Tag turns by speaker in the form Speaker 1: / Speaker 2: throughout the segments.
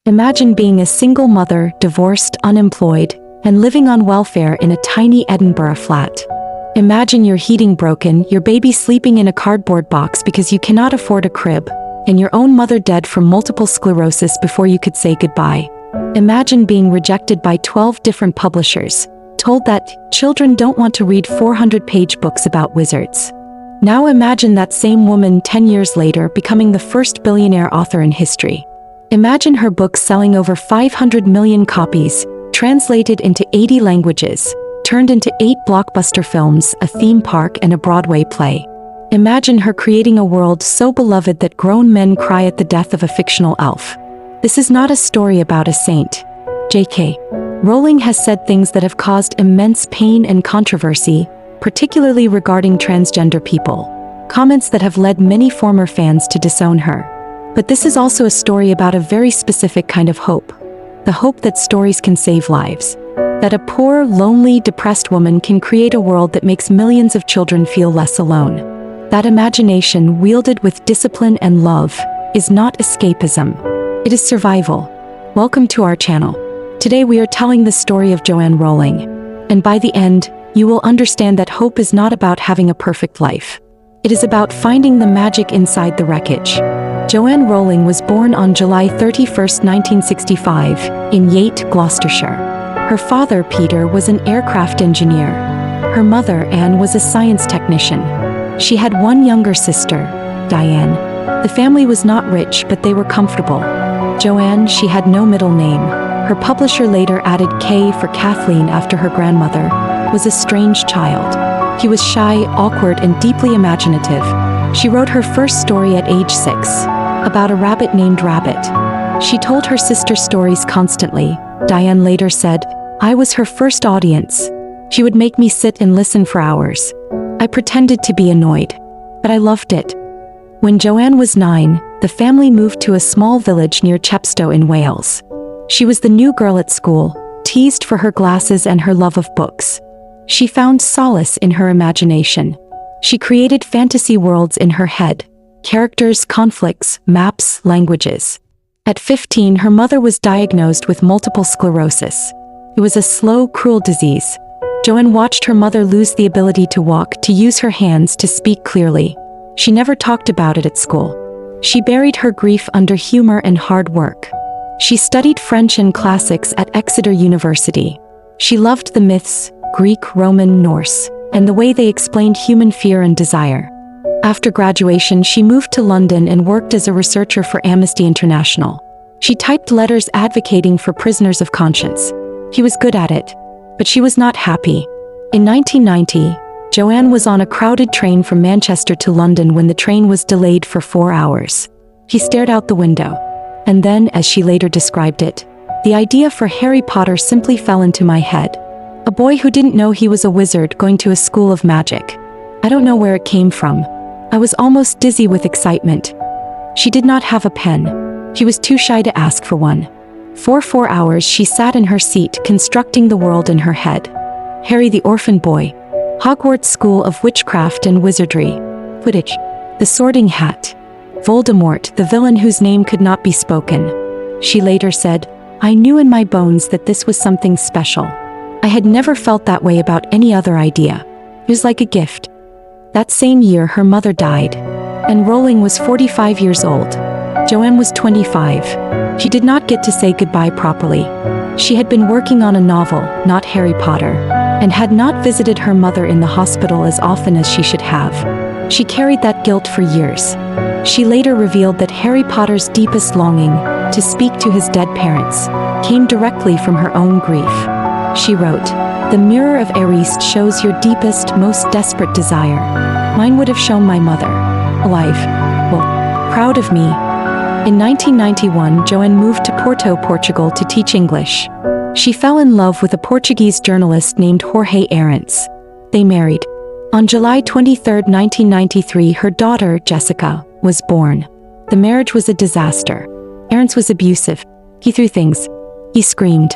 Speaker 1: Imagine being a single mother, divorced, unemployed, and living on welfare in a tiny Edinburgh flat. Imagine your heating broken, your baby sleeping in a cardboard box because you cannot afford a crib, and your own mother dead from multiple sclerosis before you could say goodbye. Imagine being rejected by 12 different publishers, told that children don't want to read 400-page books about wizards. Now imagine that same woman 10 years later becoming the first billionaire author in history. Imagine her books selling over 500 million copies, translated into 80 languages, turned into 8 blockbuster films, a theme park, and a Broadway play. Imagine her creating a world so beloved that grown men cry at the death of a fictional elf. This is not a story about a saint. J.K. Rowling has said things that have caused immense pain and controversy, particularly regarding transgender people. Comments that have led many former fans to disown her. But this is also a story about a very specific kind of hope. The hope that stories can save lives. That a poor, lonely, depressed woman can create a world that makes millions of children feel less alone. That imagination, wielded with discipline and love, is not escapism. It is survival. Welcome to our channel. Today we are telling the story of Joanne Rowling. And by the end, you will understand that hope is not about having a perfect life. It is about finding the magic inside the wreckage. Joanne Rowling was born on July 31, 1965, in Yate, Gloucestershire. Her father, Peter, was an aircraft engineer. Her mother, Anne, was a science technician. She had one younger sister, Diane. The family was not rich, but they were comfortable. Joanne, she had no middle name. Her publisher later added K for Kathleen after her grandmother, was a strange child. He was shy, awkward, and deeply imaginative. She wrote her first story at age 6, about a rabbit named Rabbit. She told her sister stories constantly. Diane later said, "I was her first audience. She would make me sit and listen for hours. I pretended to be annoyed, but I loved it." When Joanne was 9, the family moved to a small village near Chepstow in Wales. She was the new girl at school, teased for her glasses and her love of books. She found solace in her imagination. She created fantasy worlds in her head, characters, conflicts, maps, languages. At 15, her mother was diagnosed with multiple sclerosis. It was a slow, cruel disease. Joanne watched her mother lose the ability to walk, to use her hands, to speak clearly. She never talked about it at school. She buried her grief under humor and hard work. She studied French and classics at Exeter University. She loved the myths, Greek, Roman, Norse, and the way they explained human fear and desire. After graduation, she moved to London and worked as a researcher for Amnesty International. She typed letters advocating for prisoners of conscience. She was good at it, but she was not happy. In 1990, Joanne was on a crowded train from Manchester to London when the train was delayed for 4 hours. She stared out the window. And then, as she later described it, the idea for Harry Potter simply fell into my head. A boy who didn't know he was a wizard going to a school of magic. I don't know where it came from. I was almost dizzy with excitement. She did not have a pen. She was too shy to ask for one. For 4 hours she sat in her seat constructing the world in her head. Harry the orphan boy. Hogwarts School of Witchcraft and Wizardry. Quidditch. The Sorting Hat. Voldemort, the villain whose name could not be spoken. She later said, "I knew in my bones that this was something special. I had never felt that way about any other idea. It was like a gift." That same year her mother died, and Rowling was 45 years old. Joanne was 25. She did not get to say goodbye properly. She had been working on a novel, not Harry Potter, and had not visited her mother in the hospital as often as she should have. She carried that guilt for years. She later revealed that Harry Potter's deepest longing, to speak to his dead parents, came directly from her own grief. She wrote, "The mirror of Ariste shows your deepest, most desperate desire. Mine would have shown my mother. Alive. Well, proud of me." In 1991, Joanne moved to Porto, Portugal to teach English. She fell in love with a Portuguese journalist named Jorge Arentz. They married. On July 23, 1993, her daughter, Jessica, was born. The marriage was a disaster. Arentz was abusive. He threw things. He screamed.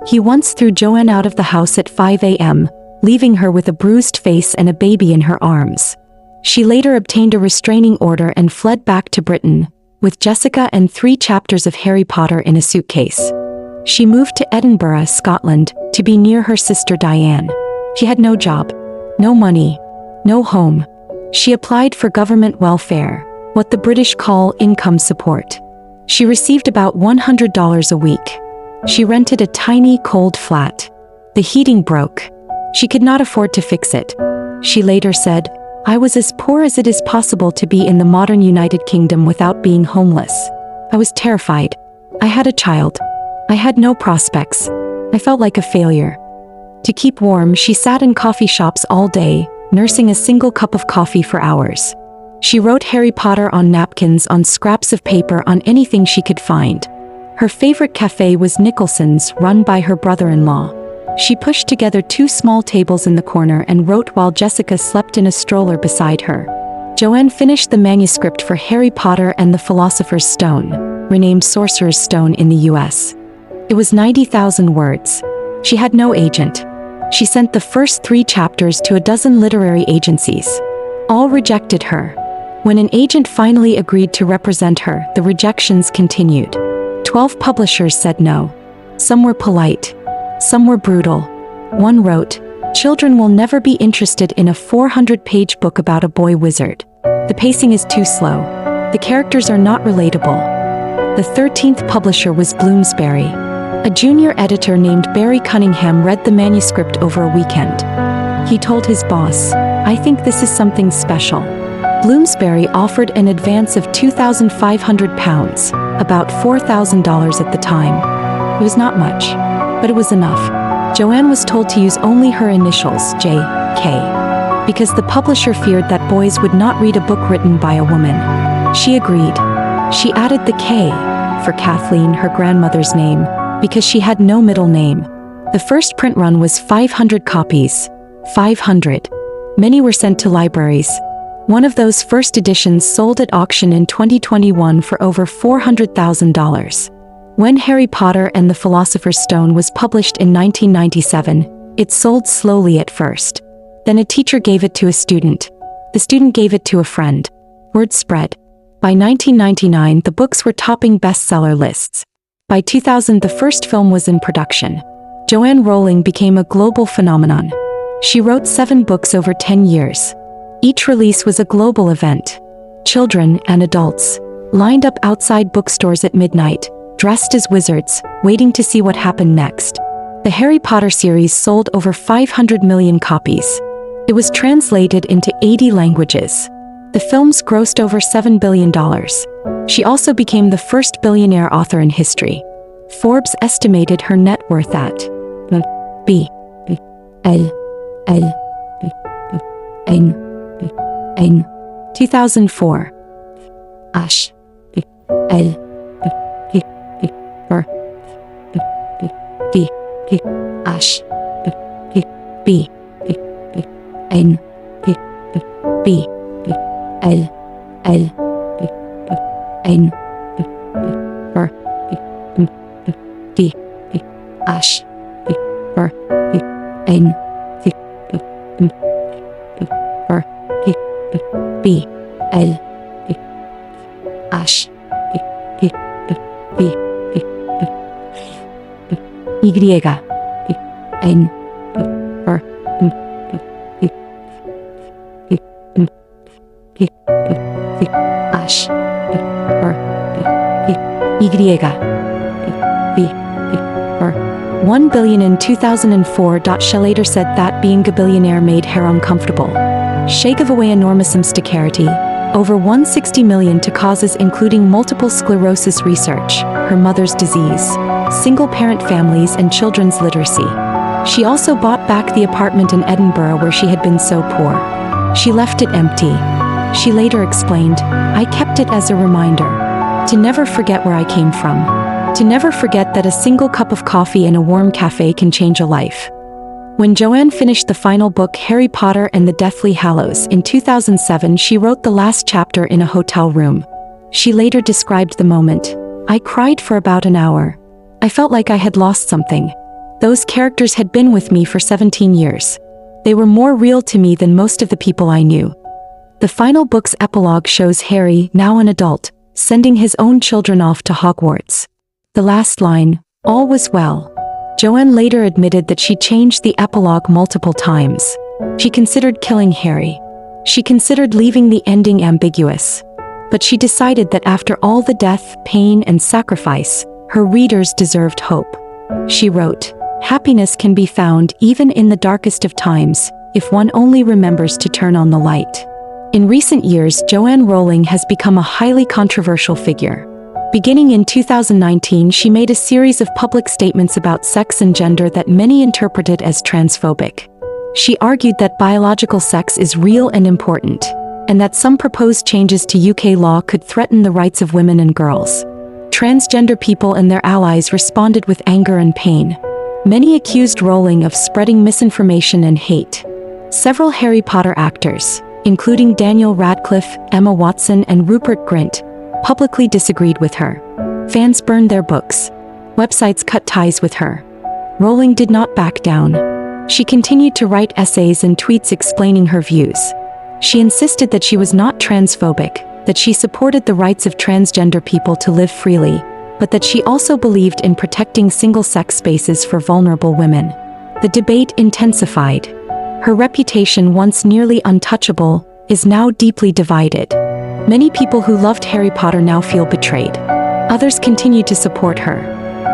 Speaker 1: He once threw Joanne out of the house at 5 a.m., leaving her with a bruised face and a baby in her arms. She later obtained a restraining order and fled back to Britain, with Jessica and 3 chapters of Harry Potter in a suitcase. She moved to Edinburgh, Scotland, to be near her sister Diane. She had no job, no money, no home. She applied for government welfare, what the British call income support. She received about $100 a week. She rented a tiny, cold flat. The heating broke. She could not afford to fix it. She later said, "I was as poor as it is possible to be in the modern United Kingdom without being homeless. I was terrified. I had a child. I had no prospects. I felt like a failure." To keep warm, she sat in coffee shops all day, nursing a single cup of coffee for hours. She wrote Harry Potter on napkins on scraps of paper on anything she could find. Her favorite cafe was Nicholson's, run by her brother-in-law. She pushed together 2 small tables in the corner and wrote while Jessica slept in a stroller beside her. Joanne finished the manuscript for Harry Potter and the Philosopher's Stone, renamed Sorcerer's Stone in the US. It was 90,000 words. She had no agent. She sent the first 3 chapters to a dozen literary agencies. All rejected her. When an agent finally agreed to represent her, the rejections continued. 12 publishers said no. Some were polite. Some were brutal. One wrote, "Children will never be interested in a 400-page book about a boy wizard. The pacing is too slow. The characters are not relatable." The 13th publisher was Bloomsbury. A junior editor named Barry Cunningham read the manuscript over a weekend. He told his boss, "I think this is something special." Bloomsbury offered an advance of £2,500, about $4,000 at the time. It was not much, but it was enough. Joanne was told to use only her initials, J.K., because the publisher feared that boys would not read a book written by a woman. She agreed. She added the K for Kathleen, her grandmother's name, because she had no middle name. The first print run was 500 copies. 500. Many were sent to libraries. One of those first editions sold at auction in 2021 for over $400,000. When Harry Potter and the Philosopher's Stone was published in 1997, it sold slowly at first. Then a teacher gave it to a student. The student gave it to a friend. Word spread. By 1999, the books were topping bestseller lists. By 2000, the first film was in production. Joanne Rowling became a global phenomenon. She wrote 7 books over 10 years. Each release was a global event. Children and adults lined up outside bookstores at midnight, dressed as wizards, waiting to see what happened next. The Harry Potter series sold over 500 million copies. It was translated into 80 languages. The films grossed over $7 billion. She also became the first billionaire author in history. Forbes estimated her net worth at B L L N 2004. Ash L D Ash B N B L L N D Ash N B L Ash B Y N Ash $1 billion in 2004. She later said that being a billionaire made her uncomfortable. She gave away enormous sums to charity, over $160 million to causes including multiple sclerosis research, her mother's disease, single-parent families and children's literacy. She also bought back the apartment in Edinburgh where she had been so poor. She left it empty. She later explained, "I kept it as a reminder to never forget where I came from, to never forget that a single cup of coffee in a warm cafe can change a life." When Joanne finished the final book, Harry Potter and the Deathly Hallows, in 2007, she wrote the last chapter in a hotel room. She later described the moment. "I cried for about an hour. I felt like I had lost something. Those characters had been with me for 17 years. They were more real to me than most of the people I knew." The final book's epilogue shows Harry, now an adult, sending his own children off to Hogwarts. The last line, "All was well." Joanne later admitted that she changed the epilogue multiple times. She considered killing Harry. She considered leaving the ending ambiguous. But she decided that after all the death, pain, and sacrifice, her readers deserved hope. She wrote, "Happiness can be found even in the darkest of times, if one only remembers to turn on the light." In recent years, Joanne Rowling has become a highly controversial figure. Beginning in 2019, she made a series of public statements about sex and gender that many interpreted as transphobic. She argued that biological sex is real and important, and that some proposed changes to UK law could threaten the rights of women and girls. Transgender people and their allies responded with anger and pain. Many accused Rowling of spreading misinformation and hate. Several Harry Potter actors, including Daniel Radcliffe, Emma Watson, and Rupert Grint, publicly disagreed with her. Fans burned their books. Websites cut ties with her. Rowling did not back down. She continued to write essays and tweets explaining her views. She insisted that she was not transphobic, that she supported the rights of transgender people to live freely, but that she also believed in protecting single-sex spaces for vulnerable women. The debate intensified. Her reputation, once nearly untouchable, is now deeply divided. Many people who loved Harry Potter now feel betrayed. Others continue to support her.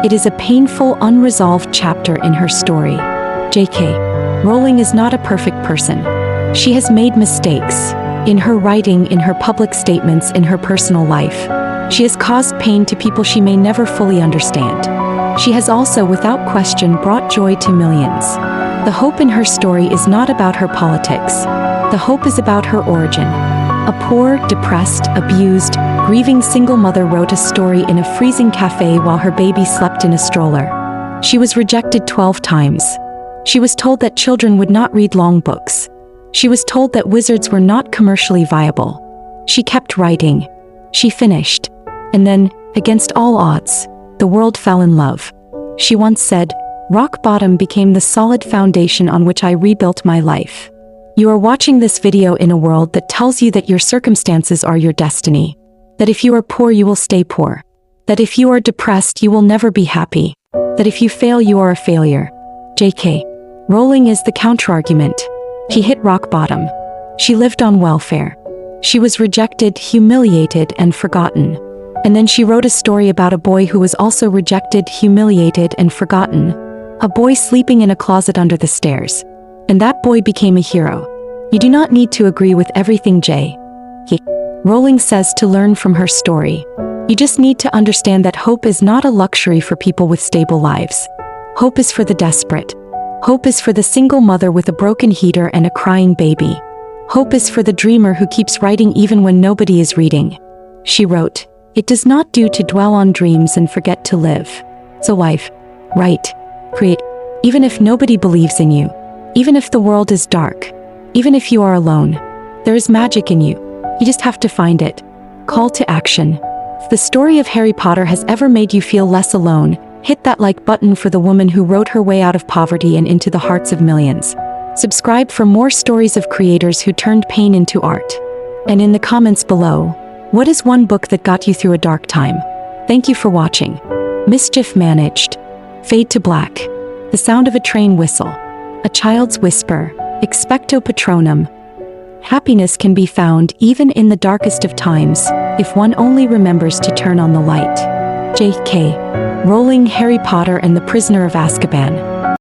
Speaker 1: It is a painful, unresolved chapter in her story. J.K. Rowling is not a perfect person. She has made mistakes. In her writing, in her public statements, in her personal life. She has caused pain to people she may never fully understand. She has also, without question, brought joy to millions. The hope in her story is not about her politics. The hope is about her origin. A poor, depressed, abused, grieving single mother wrote a story in a freezing cafe while her baby slept in a stroller. She was rejected 12 times. She was told that children would not read long books. She was told that wizards were not commercially viable. She kept writing. She finished. And then, against all odds, the world fell in love. She once said, "Rock bottom became the solid foundation on which I rebuilt my life." You are watching this video in a world that tells you that your circumstances are your destiny. That if you are poor, you will stay poor. That if you are depressed, you will never be happy. That if you fail, you are a failure. J.K. Rowling is the counterargument. She hit rock bottom. She lived on welfare. She was rejected, humiliated, and forgotten. And then she wrote a story about a boy who was also rejected, humiliated, and forgotten. A boy sleeping in a closet under the stairs. And that boy became a hero. You do not need to agree with everything J.K. Rowling says to learn from her story. You just need to understand that hope is not a luxury for people with stable lives. Hope is for the desperate. Hope is for the single mother with a broken heater and a crying baby. Hope is for the dreamer who keeps writing even when nobody is reading. She wrote, "It does not do to dwell on dreams and forget to live. So life, write, create, even if nobody believes in you. Even if the world is dark, even if you are alone, there is magic in you. You just have to find it." Call to action. If the story of Harry Potter has ever made you feel less alone, hit that like button for the woman who wrote her way out of poverty and into the hearts of millions. Subscribe for more stories of creators who turned pain into art. And in the comments below, what is one book that got you through a dark time? Thank you for watching. Mischief managed. Fade to black. The sound of a train whistle. A child's whisper. Expecto Patronum. Happiness can be found even in the darkest of times, if one only remembers to turn on the light. J.K. Rowling, Harry Potter and the Prisoner of Azkaban.